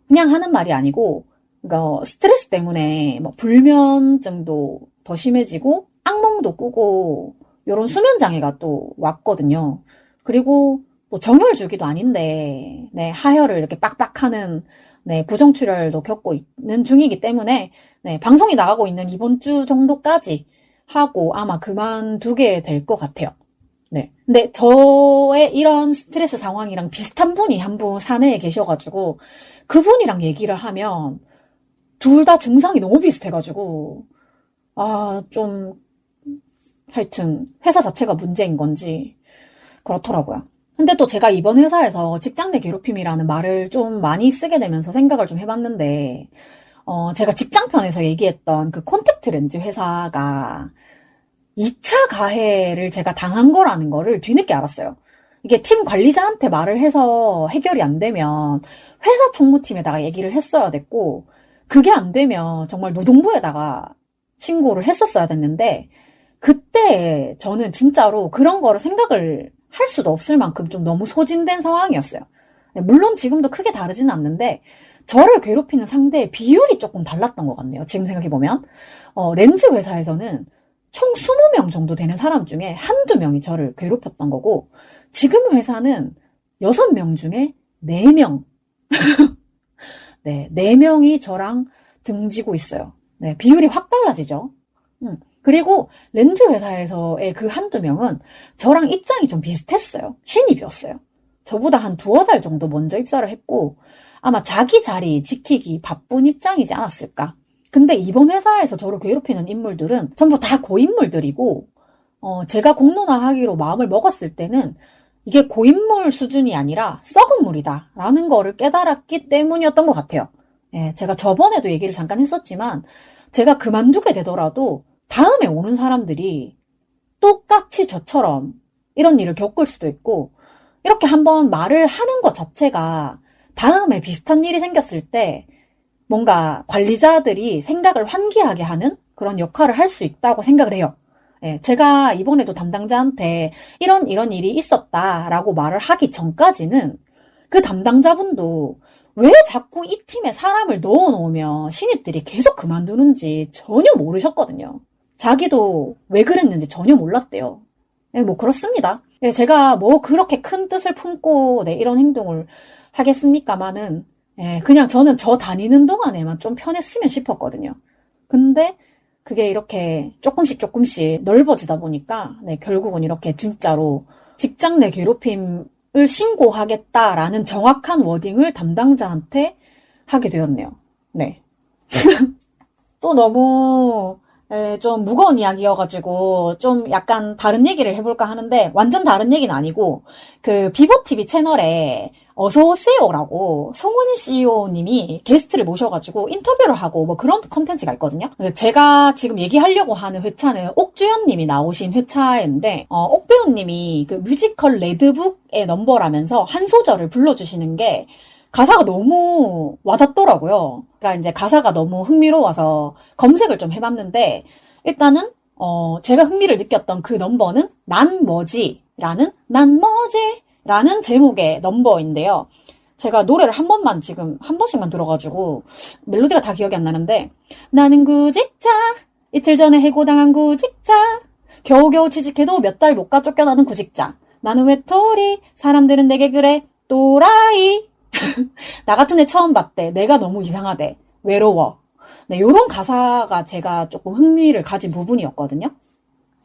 그냥 하는 말이 아니고 그러니까 스트레스 때문에 뭐 불면증도 더 심해지고 악몽도 꾸고 이런 수면 장애가 또 왔거든요. 그리고 뭐 정혈주기도 아닌데 네, 하혈을 이렇게 빡빡하는 네, 부정출혈도 겪고 있는 중이기 때문에 네, 방송이 나가고 있는 이번 주 정도까지 하고 아마 그만두게 될 것 같아요. 네. 근데 저의 이런 스트레스 상황이랑 비슷한 분이 한 분 사내에 계셔가지고 그분이랑 얘기를 하면 둘 다 증상이 너무 비슷해가지고 좀 하여튼 회사 자체가 문제인 건지 그렇더라고요. 근데 또 제가 이번 회사에서 직장 내 괴롭힘이라는 말을 좀 많이 쓰게 되면서 생각을 좀 해봤는데 제가 직장편에서 얘기했던 그 콘택트 렌즈 회사가 2차 가해를 제가 당한 거라는 거를 뒤늦게 알았어요. 이게 팀 관리자한테 말을 해서 해결이 안 되면 회사 총무팀에다가 얘기를 했어야 됐고 그게 안 되면 정말 노동부에다가 신고를 했었어야 됐는데 그때 저는 진짜로 그런 거를 생각을 할 수도 없을 만큼 좀 너무 소진된 상황이었어요. 물론 지금도 크게 다르지는 않는데 저를 괴롭히는 상대의 비율이 조금 달랐던 것 같네요. 지금 생각해보면 렌즈 회사에서는 총 20명 정도 되는 사람 중에 한두 명이 저를 괴롭혔던 거고, 지금 회사는 6명 중에 4명. 네, 4명이 저랑 등지고 있어요. 네, 비율이 확 달라지죠. 그리고 렌즈 회사에서의 그 한두 명은 저랑 입장이 좀 비슷했어요. 신입이었어요. 저보다 한 2-3달 정도 먼저 입사를 했고, 아마 자기 자리 지키기 바쁜 입장이지 않았을까. 근데 이번 회사에서 저를 괴롭히는 인물들은 전부 다 고인물들이고, 제가 공론화하기로 마음을 먹었을 때는 이게 고인물 수준이 아니라 썩은 물이다 라는 거를 깨달았기 때문이었던 것 같아요. 예, 제가 저번에도 얘기를 잠깐 했었지만, 제가 그만두게 되더라도 다음에 오는 사람들이 똑같이 저처럼 이런 일을 겪을 수도 있고, 이렇게 한번 말을 하는 것 자체가 다음에 비슷한 일이 생겼을 때 뭔가 관리자들이 생각을 환기하게 하는 그런 역할을 할 수 있다고 생각을 해요. 예, 제가 이번에도 담당자한테 이런 일이 있었다라고 말을 하기 전까지는 그 담당자분도 왜 자꾸 이 팀에 사람을 넣어놓으면 신입들이 계속 그만두는지 전혀 모르셨거든요. 자기도 왜 그랬는지 전혀 몰랐대요. 예, 뭐 그렇습니다. 예, 제가 뭐 그렇게 큰 뜻을 품고 이런 행동을 하겠습니까마는, 예, 그냥 저는 저 다니는 동안에만 좀 편했으면 싶었거든요. 근데 그게 이렇게 조금씩 넓어지다 보니까, 네, 결국은 이렇게 진짜로 직장 내 괴롭힘을 신고하겠다라는 정확한 워딩을 담당자한테 하게 되었네요. 네. 또 너무 좀 무거운 이야기여가지고 좀 약간 다른 얘기를 해볼까 하는데, 완전 다른 얘기는 아니고, 그 비보TV 채널에 어서오세요라고 송은희 CEO님이 게스트를 모셔가지고 인터뷰를 하고 뭐 그런 컨텐츠가 있거든요. 제가 지금 얘기하려고 하는 회차는 옥주현님이 나오신 회차인데, 옥배우님이 그 뮤지컬 레드북의 넘버라면서 한 소절을 불러주시는 게 가사가 너무 와닿더라고요. 그러니까 이제 가사가 너무 흥미로워서 검색을 좀 해봤는데, 일단은 제가 흥미를 느꼈던 그 넘버는 난 뭐지? 라는 제목의 넘버인데요. 제가 노래를 한 번씩만 들어가지고 멜로디가 다 기억이 안 나는데, 나는 구직자, 이틀 전에 해고당한 구직자, 겨우겨우 취직해도 몇 달 못 가 쫓겨나는 구직자, 나는 외톨이, 사람들은 내게 그래 또라이, 나 같은 애 처음 봤대, 내가 너무 이상하대, 외로워. 네, 요런 가사가 제가 조금 흥미를 가진 부분이었거든요.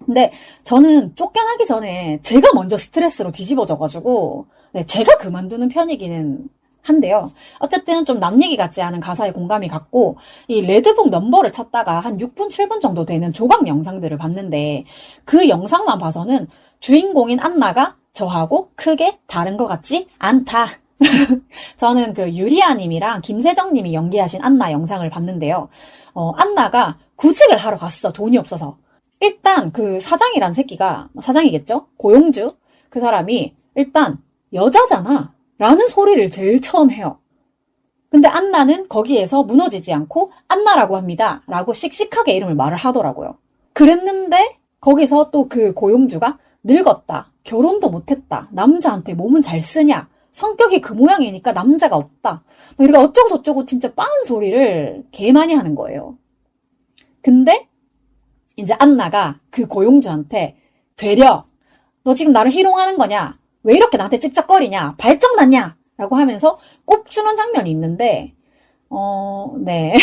근데 저는 쫓겨나기 전에 제가 먼저 스트레스로 뒤집어져가지고, 네, 제가 그만두는 편이기는 한데요. 어쨌든 좀 남 얘기 같지 않은 가사에 공감이 갔고, 이 레드북 넘버를 찾다가 한 6분, 7분 정도 되는 조각 영상들을 봤는데, 그 영상만 봐서는 주인공인 안나가 저하고 크게 다른 것 같지 않다. 저는 그 유리아님이랑 김세정님이 연기하신 안나 영상을 봤는데요. 안나가 구직을 하러 갔어. 돈이 없어서. 일단 그 사장이란 새끼가, 사장이겠죠? 고용주? 그 사람이 일단 여자잖아 라는 소리를 제일 처음 해요. 근데 안나는 거기에서 무너지지 않고 안나라고 합니다 라고 씩씩하게 이름을 말을 하더라고요. 그랬는데 거기서 또 그 고용주가 늙었다, 결혼도 못했다, 남자한테 몸은 잘 쓰냐, 성격이 그 모양이니까 남자가 없다, 뭐 이렇게 어쩌고저쩌고 진짜 빠른 소리를 개 많이 하는 거예요. 근데 이제 안나가 그 고용주한테 되려, 너 지금 나를 희롱하는 거냐? 왜 이렇게 나한테 찝쩍거리냐? 발정났냐? 라고 하면서 꼽주는 장면이 있는데, 네.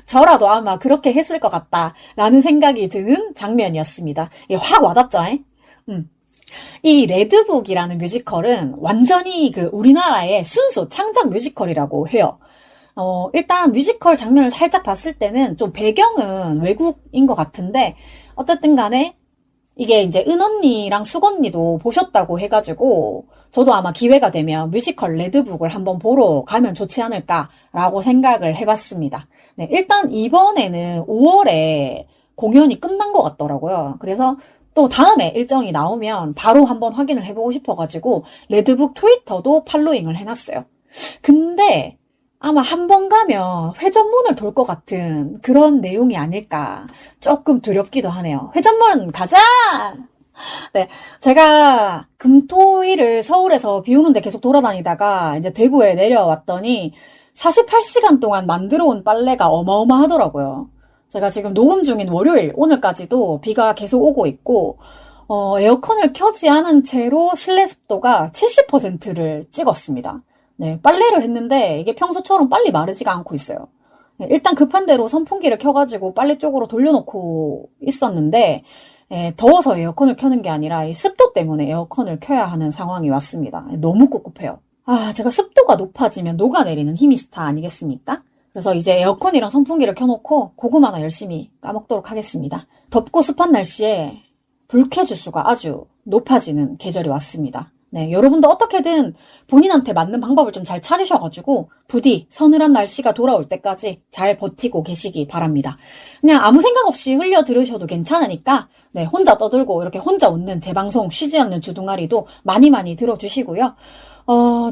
저라도 아마 그렇게 했을 것 같다라는 생각이 드는 장면이었습니다. 이게 확 와닿죠? 이 레드북이라는 뮤지컬은 완전히 그 우리나라의 순수 창작 뮤지컬이라고 해요. 일단 뮤지컬 장면을 살짝 봤을 때는 좀 배경은 외국인 것 같은데, 어쨌든 간에 이게 이제 은언니랑 수건니도 보셨다고 해가지고 저도 아마 기회가 되면 뮤지컬 레드북을 한번 보러 가면 좋지 않을까라고 생각을 해봤습니다. 네, 일단 이번에는 5월에 공연이 끝난 것 같더라고요. 그래서 또 다음에 일정이 나오면 바로 한번 확인을 해보고 싶어가지고 레드북 트위터도 팔로잉을 해놨어요. 근데 아마 한 번 가면 회전문을 돌 것 같은 그런 내용이 아닐까 조금 두렵기도 하네요. 회전문 가자! 네, 제가 금토일을 서울에서 비 오는데 계속 돌아다니다가 이제 대구에 내려왔더니 48시간 동안 만들어 온 빨래가 어마어마하더라고요. 제가 지금 녹음 중인 월요일, 오늘까지도 비가 계속 오고 있고, 에어컨을 켜지 않은 채로 실내 습도가 70%를 찍었습니다. 네, 빨래를 했는데 이게 평소처럼 빨리 마르지가 않고 있어요. 네, 일단 급한 대로 선풍기를 켜가지고 빨래 쪽으로 돌려놓고 있었는데, 더워서 에어컨을 켜는 게 아니라 이 습도 때문에 에어컨을 켜야 하는 상황이 왔습니다. 너무 꿉꿉해요. 제가 습도가 높아지면 녹아내리는 히미스타 아니겠습니까? 그래서 이제 에어컨이랑 선풍기를 켜놓고 고구마나 열심히 까먹도록 하겠습니다. 덥고 습한 날씨에 불쾌지수가 아주 높아지는 계절이 왔습니다. 네, 여러분도 어떻게든 본인한테 맞는 방법을 좀 잘 찾으셔가지고 부디 서늘한 날씨가 돌아올 때까지 잘 버티고 계시기 바랍니다. 그냥 아무 생각 없이 흘려 들으셔도 괜찮으니까 네, 혼자 떠들고 이렇게 혼자 웃는 제 방송 쉬지 않는 주둥아리도 많이 많이 들어주시고요.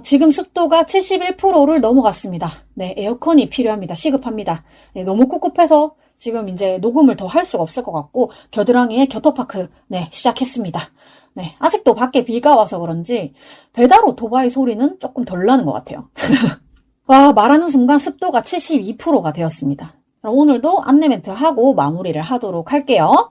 지금 습도가 71%를 넘어갔습니다. 네, 에어컨이 필요합니다. 시급합니다. 네, 너무 꿉꿉해서 지금 이제 녹음을 더 할 수가 없을 것 같고 겨드랑이에 겨터파크 네, 시작했습니다. 네, 아직도 밖에 비가 와서 그런지 배달 오토바이 소리는 조금 덜 나는 것 같아요. 와, 말하는 순간 습도가 72%가 되었습니다. 그럼 오늘도 안내 멘트 하고 마무리를 하도록 할게요.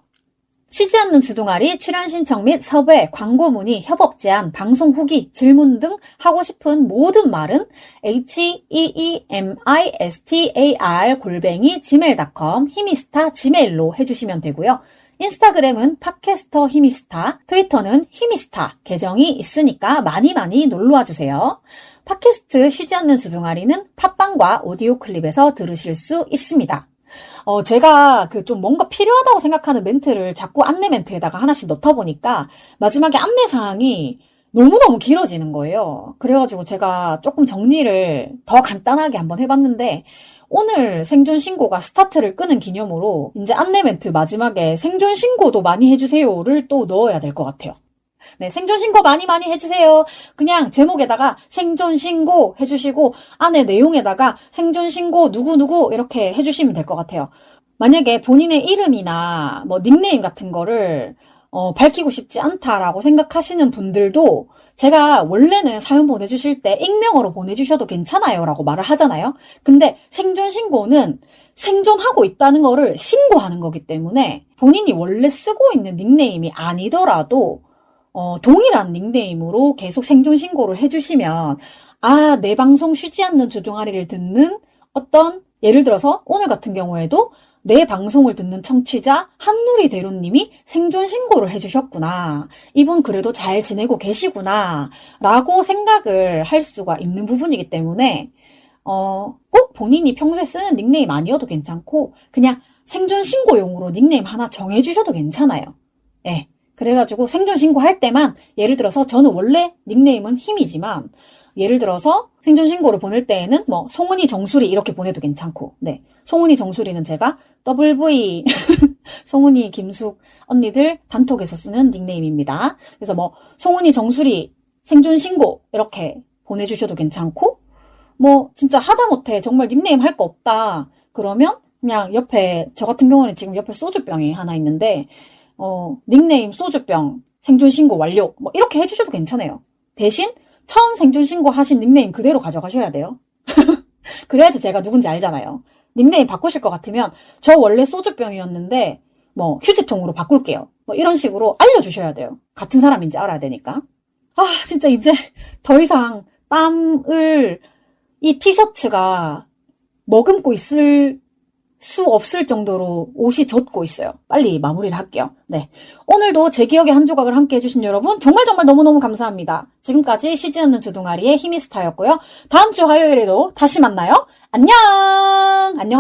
쉬지 않는 주둥아리 출연 신청 및 섭외, 광고 문의, 협업 제안, 방송 후기, 질문 등 하고 싶은 모든 말은 heemistar@gmail.com 히미스타 지메일로 해주시면 되고요. 인스타그램은 팟캐스터 히미스타, 트위터는 히미스타 계정이 있으니까 많이 많이 놀러와 주세요. 팟캐스트 쉬지 않는 주둥아리는 팟빵과 오디오 클립에서 들으실 수 있습니다. 제가 좀 뭔가 필요하다고 생각하는 멘트를 자꾸 안내 멘트에다가 하나씩 넣다 보니까 마지막에 안내 사항이 너무너무 길어지는 거예요. 그래가지고 제가 조금 정리를 더 간단하게 한번 해봤는데 오늘 생존 신고가 스타트를 끄는 기념으로 이제 안내 멘트 마지막에 생존 신고도 많이 해주세요를 또 넣어야 될 것 같아요. 네, 생존 신고 많이 많이 해주세요. 그냥 제목에다가 생존 신고 해주시고 안에 내용에다가 생존 신고 누구누구 이렇게 해주시면 될 것 같아요. 만약에 본인의 이름이나 뭐 닉네임 같은 거를 밝히고 싶지 않다라고 생각하시는 분들도 제가 원래는 사연 보내주실 때 익명으로 보내주셔도 괜찮아요 라고 말을 하잖아요. 근데 생존 신고는 생존하고 있다는 거를 신고하는 거기 때문에 본인이 원래 쓰고 있는 닉네임이 아니더라도 동일한 닉네임으로 계속 생존 신고를 해주시면 내 방송 쉬지 않는 주둥아리를 듣는 어떤 예를 들어서 오늘 같은 경우에도 내 방송을 듣는 청취자 한누리 대로님이 생존 신고를 해주셨구나. 이분 그래도 잘 지내고 계시구나. 라고 생각을 할 수가 있는 부분이기 때문에 꼭 본인이 평소에 쓰는 닉네임 아니어도 괜찮고 그냥 생존 신고용으로 닉네임 하나 정해주셔도 괜찮아요. 네. 그래가지고 생존 신고할 때만 예를 들어서 저는 원래 닉네임은 힘이지만 예를 들어서 생존 신고를 보낼 때에는 뭐 송은이 정수리 이렇게 보내도 괜찮고 네 송은이 정수리는 제가 WV 송은이 김숙 언니들 단톡에서 쓰는 닉네임입니다. 그래서 뭐 송은이 정수리 생존 신고 이렇게 보내주셔도 괜찮고 뭐 진짜 하다못해 정말 닉네임 할 거 없다 그러면 그냥 옆에 저 같은 경우는 지금 옆에 소주병이 하나 있는데 닉네임 소주병 생존 신고 완료 뭐 이렇게 해주셔도 괜찮아요. 대신 처음 생존 신고 하신 닉네임 그대로 가져가셔야 돼요. 그래야지 제가 누군지 알잖아요. 닉네임 바꾸실 것 같으면 저 원래 소주병이었는데 뭐 휴지통으로 바꿀게요. 뭐 이런 식으로 알려주셔야 돼요. 같은 사람인지 알아야 되니까. 진짜 이제 더 이상 땀을 이 티셔츠가 머금고 있을 수 없을 정도로 옷이 젖고 있어요. 빨리 마무리를 할게요. 네, 오늘도 제 기억의 한 조각을 함께 해주신 여러분 정말 너무너무 감사합니다. 지금까지 쉬지 않는 주둥아리의 히미스타였고요. 다음 주 화요일에도 다시 만나요. 안녕. 안녕.